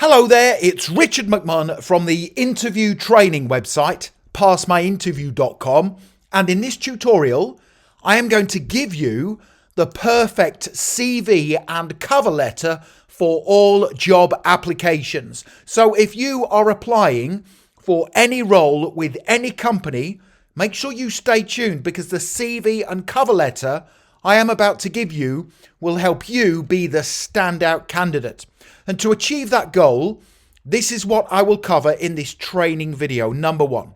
Hello there, it's Richard McMahon from the interview training website, passmyinterview.com, and in this tutorial, I am going to give you the perfect CV and cover letter for all job applications. So if you are applying for any role with any company, make sure you stay tuned because the CV and cover letter I am about to give you will help you be the standout candidate. And to achieve that goal, this is what I will cover in this training video. Number one.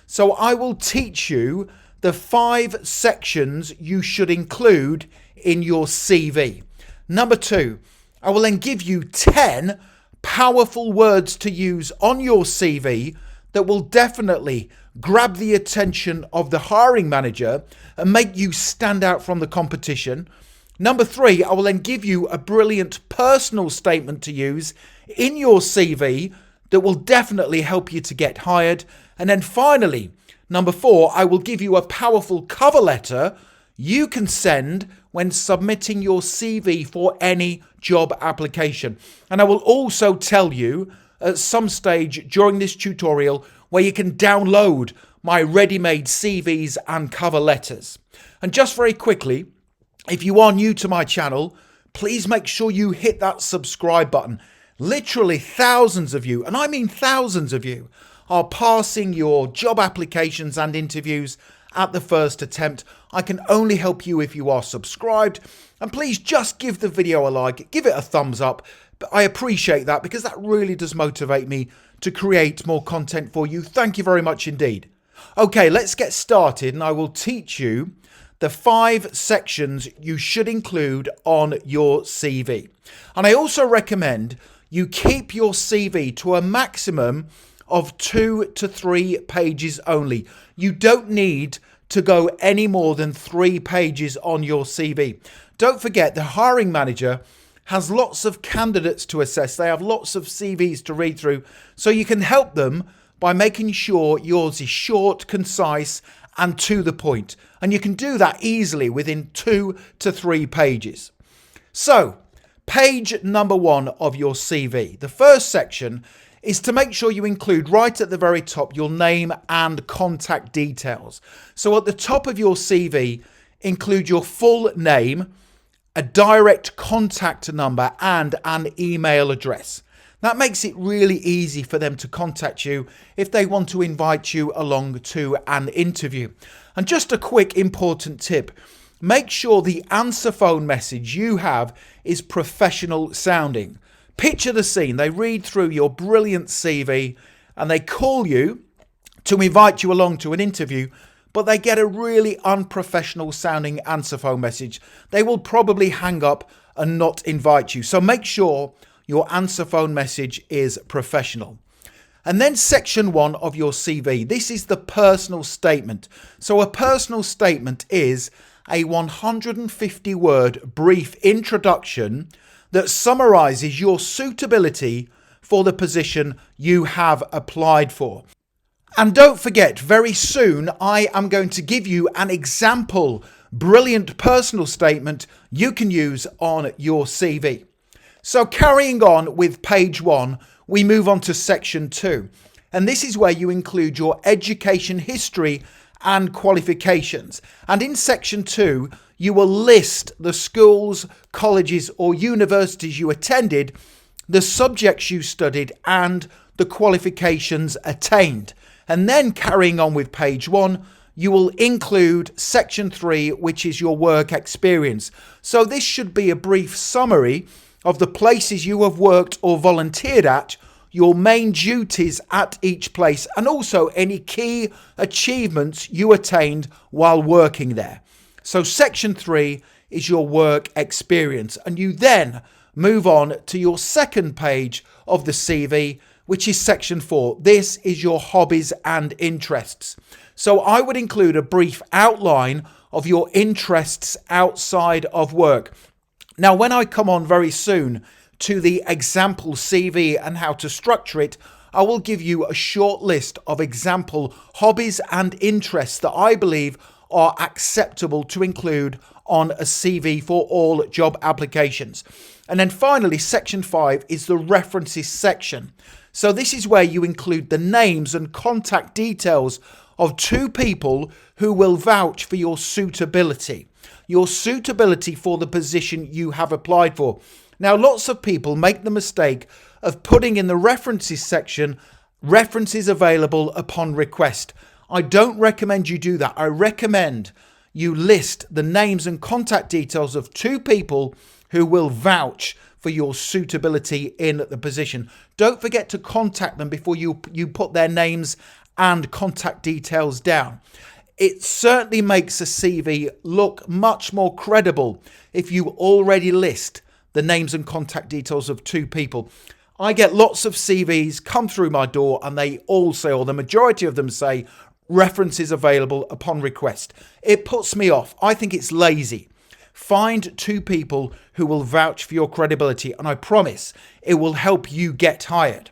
So I will teach you the 5 sections you should include in your CV. Number 2, I will then give you 10 powerful words to use on your CV that will definitely grab the attention of the hiring manager and make you stand out from the competition. Number 3, I will then give you a brilliant personal statement to use in your CV that will definitely help you to get hired. And then finally, number 4, I will give you a powerful cover letter you can send when submitting your CV for any job application. And I will also tell you at some stage during this tutorial where you can download my ready-made CVs and cover letters. And just very quickly, if you are new to my channel, please make sure you hit that subscribe button. Literally thousands of you, and I mean thousands of you, are passing your job applications and interviews at the first attempt. I can only help you if you are subscribed. And please just give the video a like, give it a thumbs up. But I appreciate that because that really does motivate me to create more content for you. Thank you very much indeed. Okay, let's get started and I will teach you the 5 sections you should include on your CV. And I also recommend you keep your CV to a maximum of 2 to 3 pages only. You don't need to go any more than 3 pages on your CV. Don't forget, the hiring manager has lots of candidates to assess. They have lots of CVs to read through. So you can help them by making sure yours is short, concise, and to the point. And you can do that easily within 2 to 3 pages. So, page number 1 of your CV. The first section is to make sure you include right at the very top your name and contact details. So at the top of your CV, include your full name, a direct contact number, and an email address. That makes it really easy for them to contact you if they want to invite you along to an interview. And just a quick important tip, make sure the answer phone message you have is professional sounding. Picture the scene, they read through your brilliant CV and they call you to invite you along to an interview, but they get a really unprofessional sounding answer phone message. They will probably hang up and not invite you. So make sure your answer phone message is professional. And then section 1 of your CV. This is the personal statement. So a personal statement is a 150-word brief introduction that summarizes your suitability for the position you have applied for. And don't forget, very soon I am going to give you an example brilliant personal statement you can use on your CV. So carrying on with page 1, we move on to section 2. And this is where you include your education history and qualifications. And in section 2, you will list the schools, colleges or universities you attended, the subjects you studied and the qualifications attained. And then carrying on with page 1, you will include section 3, which is your work experience. So this should be a brief summary of the places you have worked or volunteered at, your main duties at each place, and also any key achievements you attained while working there. So section 3 is your work experience, and you then move on to your second page of the CV, which is section 4. This is your hobbies and interests. So I would include a brief outline of your interests outside of work. Now, when I come on very soon to the example CV and how to structure it, I will give you a short list of example hobbies and interests that I believe are acceptable to include on a CV for all job applications. And then finally, section 5 is the references section. So this is where you include the names and contact details of 2 people who will vouch for your suitability for the position you have applied for. Now, lots of people make the mistake of putting in the references section, references available upon request. I don't recommend you do that. I recommend you list the names and contact details of 2 people who will vouch for your suitability in the position. Don't forget to contact them before you put their names and contact details down. It certainly makes a CV look much more credible if you already list the names and contact details of 2 people. I get lots of CVs come through my door and they all say, or the majority of them say, references available upon request. It puts me off. I think it's lazy. Find 2 people who will vouch for your credibility, and I promise it will help you get hired.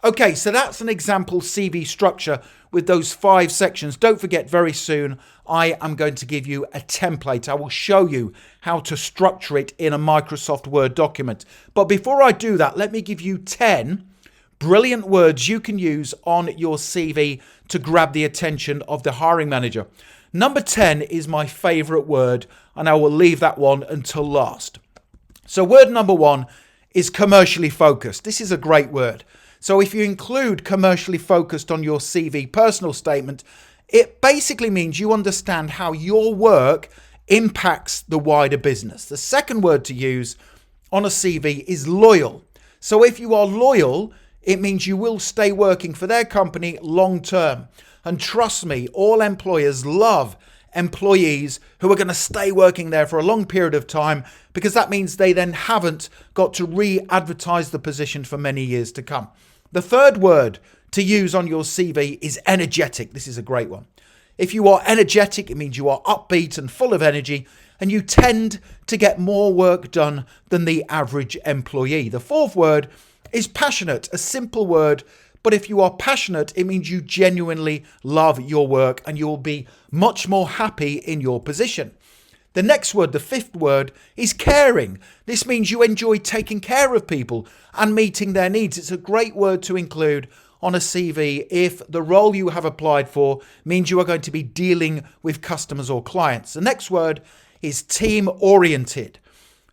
Okay, so that's an example CV structure with those 5 sections. Don't forget, very soon I am going to give you a template. I will show you how to structure it in a Microsoft Word document. But before I do that, let me give you 10 brilliant words you can use on your CV to grab the attention of the hiring manager. Number 10 is my favorite word, and I will leave that one until last. So word number 1 is commercially focused. This is a great word. So if you include commercially focused on your CV personal statement, it basically means you understand how your work impacts the wider business. The second word to use on a CV is loyal. So if you are loyal, it means you will stay working for their company long term. And trust me, all employers love employees who are going to stay working there for a long period of time, because that means they then haven't got to re-advertise the position for many years to come. The third word to use on your CV is energetic. This is a great one. If you are energetic, it means you are upbeat and full of energy, and you tend to get more work done than the average employee. The fourth word is passionate, a simple word, but if you are passionate, it means you genuinely love your work and you will be much more happy in your position. The next word, the fifth word, is caring. This means you enjoy taking care of people and meeting their needs. It's a great word to include on a CV if the role you have applied for means you are going to be dealing with customers or clients. The next word is team-oriented.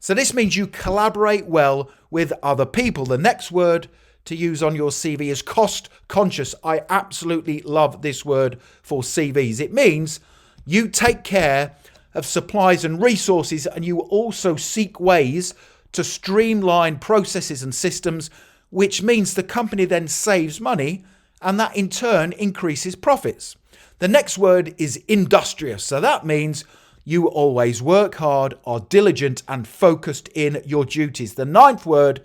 So this means you collaborate well with other people. The next word to use on your CV is cost conscious. I absolutely love this word for CVs. It means you take care of supplies and resources, and you also seek ways to streamline processes and systems, which means the company then saves money and that in turn increases profits. The next word is industrious. So that means you always work hard, are diligent and focused in your duties. The ninth word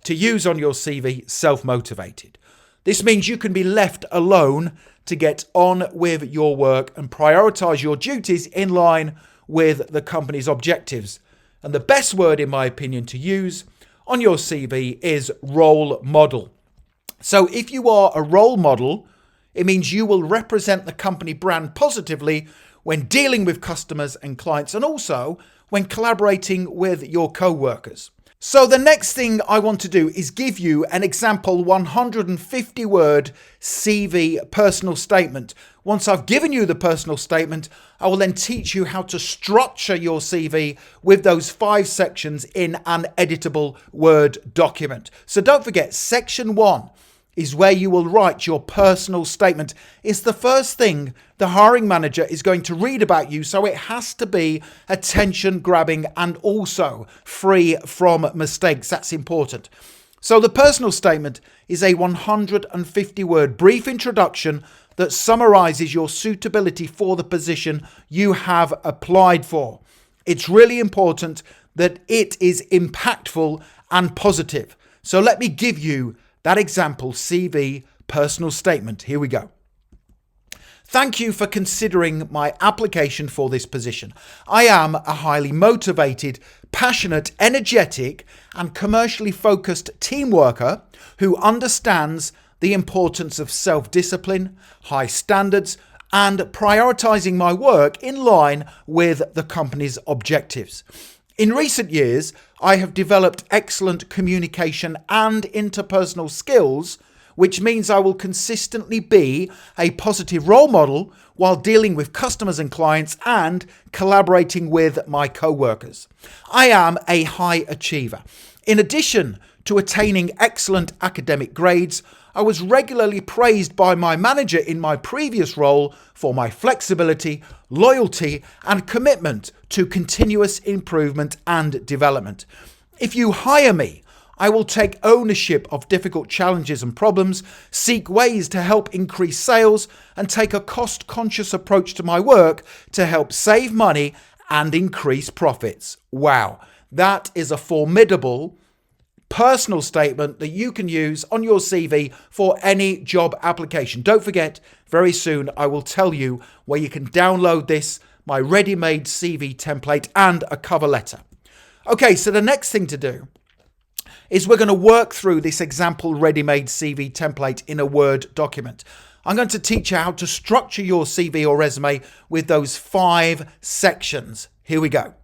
to use on your CV, self-motivated. This means you can be left alone to get on with your work and prioritize your duties in line with the company's objectives. And the best word, in my opinion, to use on your CV is role model. So if you are a role model, it means you will represent the company brand positively when dealing with customers and clients, and also when collaborating with your co-workers. So the next thing I want to do is give you an example 150-word CV personal statement. Once I've given you the personal statement, I will then teach you how to structure your CV with those 5 sections in an editable Word document. So don't forget, section 1 is where you will write your personal statement. It's the first thing the hiring manager is going to read about you, so it has to be attention grabbing and also free from mistakes. That's important. So the personal statement is a 150-word brief introduction that summarizes your suitability for the position you have applied for. It's really important that it is impactful and positive. So let me give you that example CV personal statement. Here we go. Thank you for considering my application for this position. I am a highly motivated, passionate, energetic, and commercially focused team worker who understands the importance of self-discipline, high standards, and prioritizing my work in line with the company's objectives. In recent years, I have developed excellent communication and interpersonal skills, which means I will consistently be a positive role model while dealing with customers and clients and collaborating with my co-workers. I am a high achiever. In addition to attaining excellent academic grades, I was regularly praised by my manager in my previous role for my flexibility, loyalty, and commitment to continuous improvement and development. If you hire me, I will take ownership of difficult challenges and problems, seek ways to help increase sales, and take a cost-conscious approach to my work to help save money and increase profits. Wow, that is a formidable personal statement that you can use on your CV for any job application. Don't forget, very soon I will tell you where you can download this, my ready-made CV template and a cover letter. Okay, so the next thing to do is we're going to work through this example ready-made CV template in a Word document. I'm going to teach you how to structure your CV or resume with those 5 sections. Here we go.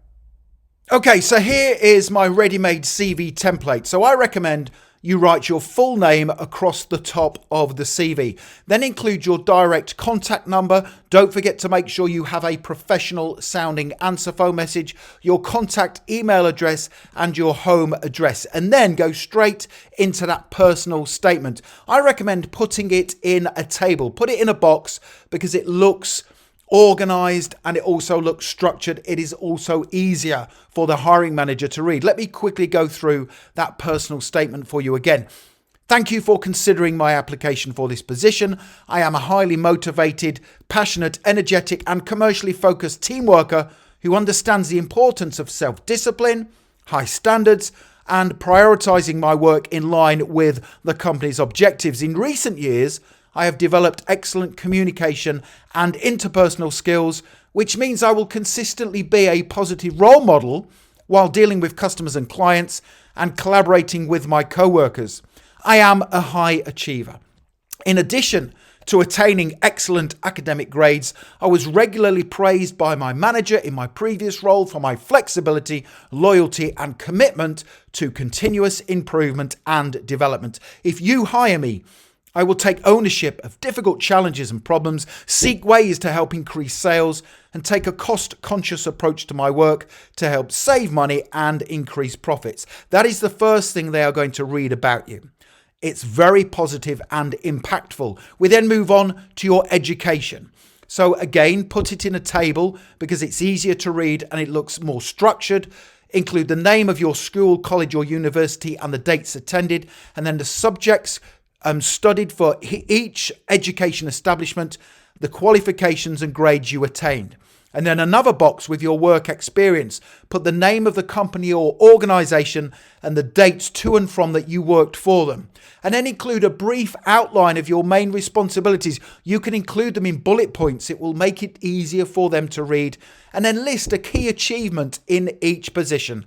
Okay, so here is my ready-made CV template. So I recommend you write your full name across the top of the CV. Then include your direct contact number. Don't forget to make sure you have a professional sounding answer phone message, your contact email address and your home address. And then go straight into that personal statement. I recommend putting it in a table. Put it in a box because it looks organized and it also looks structured. It is also easier for the hiring manager to read. Let me quickly go through that personal statement for you again. Thank you for considering my application for this position. I am a highly motivated, passionate, energetic, and commercially focused team worker who understands the importance of self-discipline, high standards, and prioritizing my work in line with the company's objectives. In recent years, I have developed excellent communication and interpersonal skills, which means I will consistently be a positive role model while dealing with customers and clients and collaborating with my co-workers. I am a high achiever. In addition to attaining excellent academic grades, I was regularly praised by my manager in my previous role for my flexibility, loyalty, and commitment to continuous improvement and development. If you hire me, I will take ownership of difficult challenges and problems, seek ways to help increase sales, and take a cost-conscious approach to my work to help save money and increase profits. That is the first thing they are going to read about you. It's very positive and impactful. We then move on to your education. So again, put it in a table because it's easier to read and it looks more structured. Include the name of your school, college, or university and the dates attended, and then the subjects studied for each education establishment, the qualifications and grades you attained. And then another box with your work experience. Put the name of the company or organization and the dates to and from that you worked for them. And then include a brief outline of your main responsibilities. You can include them in bullet points. It will make it easier for them to read. And then list a key achievement in each position.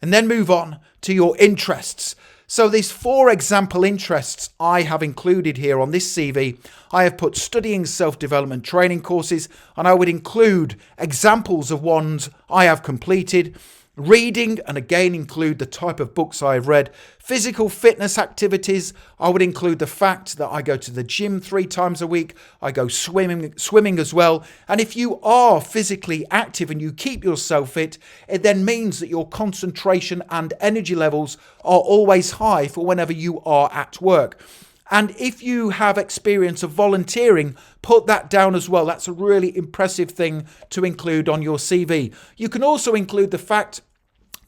And then move on to your interests. So these 4 example interests I have included here on this CV. I have put studying self-development training courses, and I would include examples of ones I have completed, reading, and again include the type of books I have read, physical fitness activities. I would include the fact that I go to the gym 3 times a week. I go swimming as well. And if you are physically active and you keep yourself fit, it then means that your concentration and energy levels are always high for whenever you are at work. And if you have experience of volunteering, put that down as well. That's a really impressive thing to include on your CV. You can also include the fact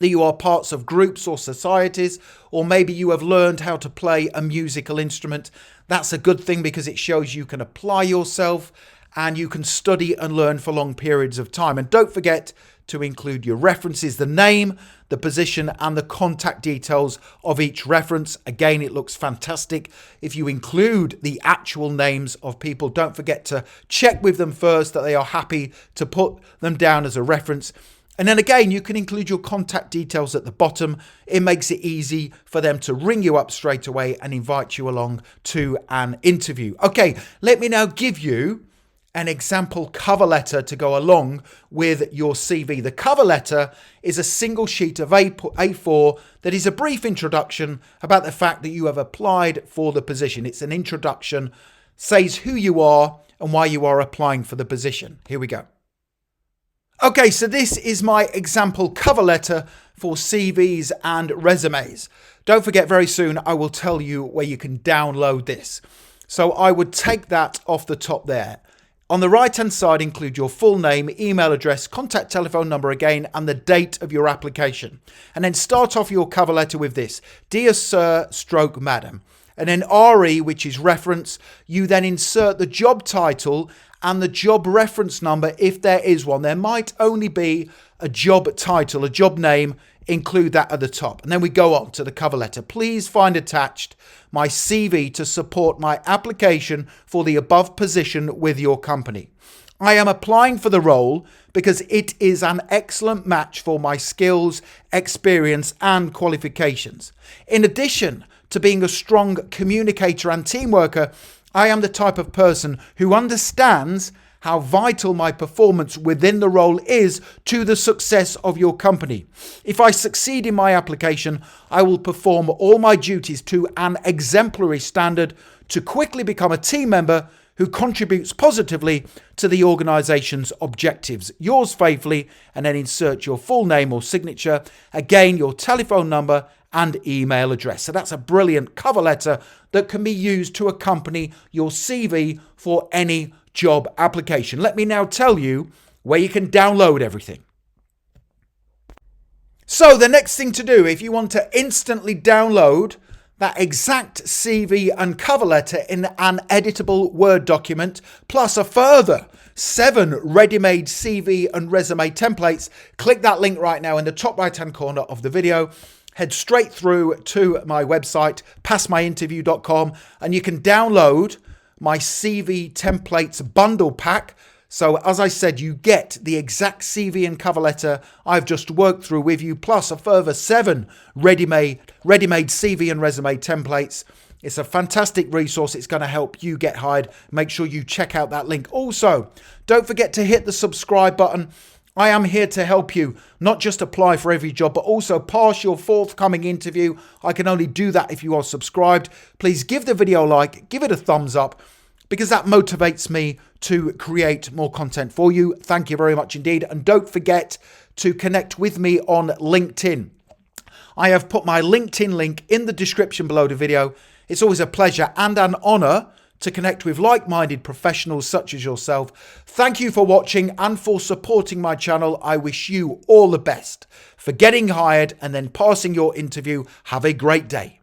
that you are parts of groups or societies, or maybe you have learned how to play a musical instrument. That's a good thing because it shows you can apply yourself and you can study and learn for long periods of time. And don't forget to include your references, the name, the position, and the contact details of each reference. Again, it looks fantastic. If you include the actual names of people, don't forget to check with them first that they are happy to put them down as a reference. And then again, you can include your contact details at the bottom. It makes it easy for them to ring you up straight away and invite you along to an interview. Okay, let me now give you an example cover letter to go along with your CV. The cover letter is a single sheet of A4 that is a brief introduction about the fact that you have applied for the position. It's an introduction, says who you are and why you are applying for the position. Here we go. Okay, so this is my example cover letter for CVs and resumes. Don't forget, very soon I will tell you where you can download this. So I would take that off the top there. On the right hand side, include your full name, email address, contact telephone number again, and the date of your application. And then start off your cover letter with this: Dear Sir / Madam. And then RE, which is reference. You then insert the job title and the job reference number if there is one. There might only be a job title, a job name. Include that at the top. And then we go on to the cover letter. Please find attached my CV to support my application for the above position with your company. I am applying for the role because it is an excellent match for my skills, experience, and qualifications. In addition to being a strong communicator and team worker, I am the type of person who understands how vital my performance within the role is to the success of your company. If I succeed in my application, I will perform all my duties to an exemplary standard to quickly become a team member who contributes positively to the organization's objectives. Yours faithfully, and then insert your full name or signature, again your telephone number and email address. So that's a brilliant cover letter that can be used to accompany your CV for any job application. Let me now tell you where you can download everything. So the next thing to do, if you want to instantly download that exact CV and cover letter in an editable Word document, plus a further 7 ready-made CV and resume templates, click that link right now in the top right-hand corner of the video. Head straight through to my website, passmyinterview.com, and you can download my CV templates bundle pack. So as I said, you get the exact CV and cover letter I've just worked through with you, plus a further 7 ready-made CV and resume templates. It's a fantastic resource. It's going to help you get hired. Make sure you check out that link. Also, don't forget to hit the subscribe button. I am here to help you not just apply for every job, but also pass your forthcoming interview. I can only do that if you are subscribed. Please give the video a like, give it a thumbs up, because that motivates me to create more content for you. Thank you very much indeed. And don't forget to connect with me on LinkedIn. I have put my LinkedIn link in the description below the video. It's always a pleasure and an honor to connect with like-minded professionals such as yourself. Thank you for watching and for supporting my channel. I wish you all the best for getting hired and then passing your interview. Have a great day.